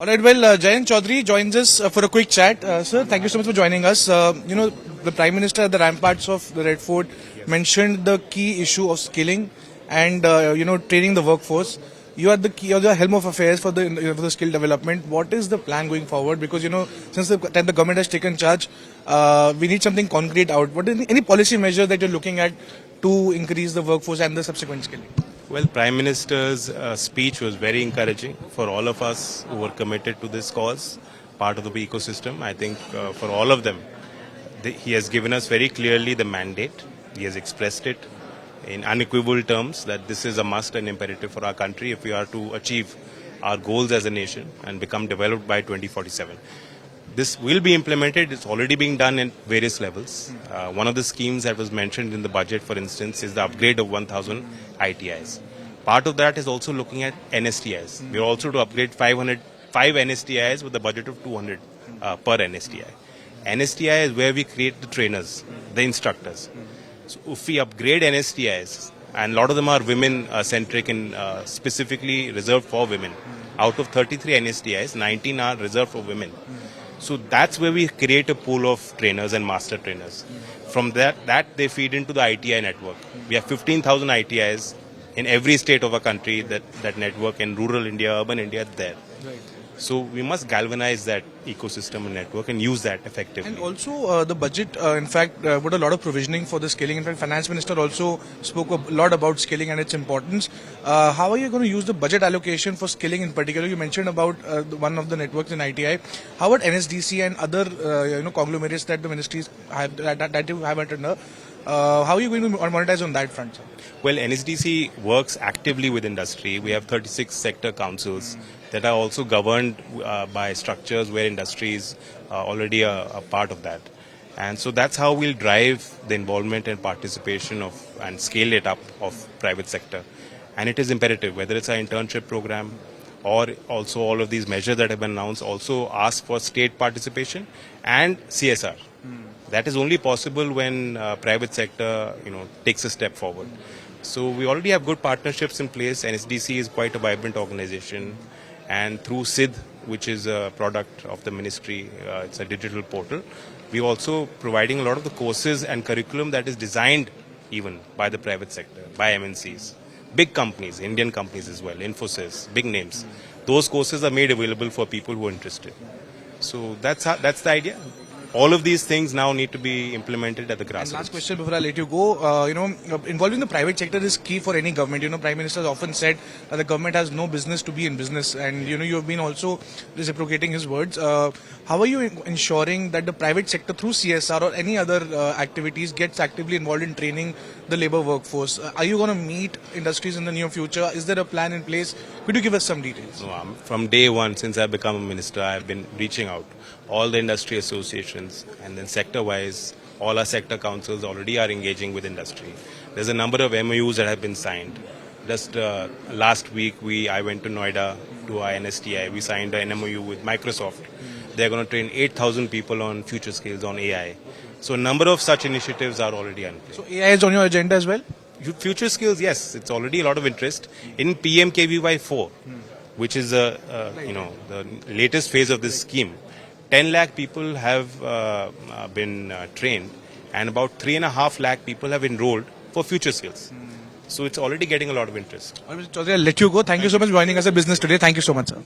All right, well, Jayant Chaudhary joins us for a quick chat. Sir, thank you so much for joining us. The Prime Minister at the ramparts of the Red Fort mentioned the key issue of skilling and, training the workforce. You are you're the helm of affairs for the skill development. What is the plan going forward? Because, since the time the government has taken charge, we need something concrete out. What is any policy measure that you're looking at to increase the workforce and the subsequent skilling? Well, Prime Minister's speech was very encouraging for all of us who were committed to this cause, part of the ecosystem. I think for all of them, he has given us very clearly the mandate. He has expressed it in unequivocal terms that this is a must and imperative for our country if we are to achieve our goals as a nation and become developed by 2047. This will be implemented. It's already being done in various levels. One of the schemes that was mentioned in the budget, for instance, is the upgrade of 1,000 ITIs. Part of that is also looking at NSTIs. We are also to upgrade 5 NSTIs with a budget of 200 per NSTI. NSTI is where we create the trainers, the instructors. So if we upgrade NSTIs, and a lot of them are women-centric and specifically reserved for women, out of 33 NSTIs, 19 are reserved for women. So that's where we create a pool of trainers and master trainers. From that they feed into the ITI network. We have 15,000 ITIs in every state of our country, that network in rural India, urban India, there. Right. So we must galvanize that ecosystem and network and use that effectively. And also the budget, in fact, put a lot of provisioning for the scaling. In fact, Finance Minister also spoke a lot about scaling and its importance. How are you going to use the budget allocation for scaling in particular? You mentioned about one of the networks in ITI. How about NSDC and other conglomerates that the ministries have, that you have under? How are you going to monetize on that front, sir? Well, NSDC works actively with industry. We have 36 sector councils that are also governed by structures where industry is already a part of that. And so that's how we'll drive the involvement and participation of and scale it up of private sector. And it is imperative, whether it's our internship program or also all of these measures that have been announced, also ask for state participation and CSR. That is only possible when private sector, takes a step forward. So we already have good partnerships in place. NSDC is quite a vibrant organization, and through SIDH, which is a product of the ministry, it's a digital portal. We're also providing a lot of the courses and curriculum that is designed even by the private sector, by MNCs, big companies, Indian companies as well, Infosys, big names. Those courses are made available for people who are interested. So that's the idea. All of these things now need to be implemented at the grassroots. And last question before I let you go. Involving the private sector is key for any government. Prime Minister has often said that the government has no business to be in business. And, you have been also reciprocating his words. How are you ensuring that the private sector through CSR or any other activities gets actively involved in training the labor workforce? Are you going to meet industries in the near future? Is there a plan in place? Could you give us some details? No, from day one, since I've become a minister, I've been reaching out. All the industry associations and then sector-wise, all our sector councils already are engaging with industry. There's a number of MOUs that have been signed. Just last week, I went to Noida to our NSTI. We signed an MOU with Microsoft. They're going to train 8,000 people on future skills on AI. So a number of such initiatives are already on place. So AI is on your agenda as well? Future skills, yes. It's already a lot of interest. In PMKVY 4, which is the latest phase of this scheme, 10 lakh people have been trained, and about 3.5 lakh people have enrolled for future skills. So it's already getting a lot of interest. Chaudhary, I'll let you go. Thank you so much for joining us at Business Today. Thank you so much, sir.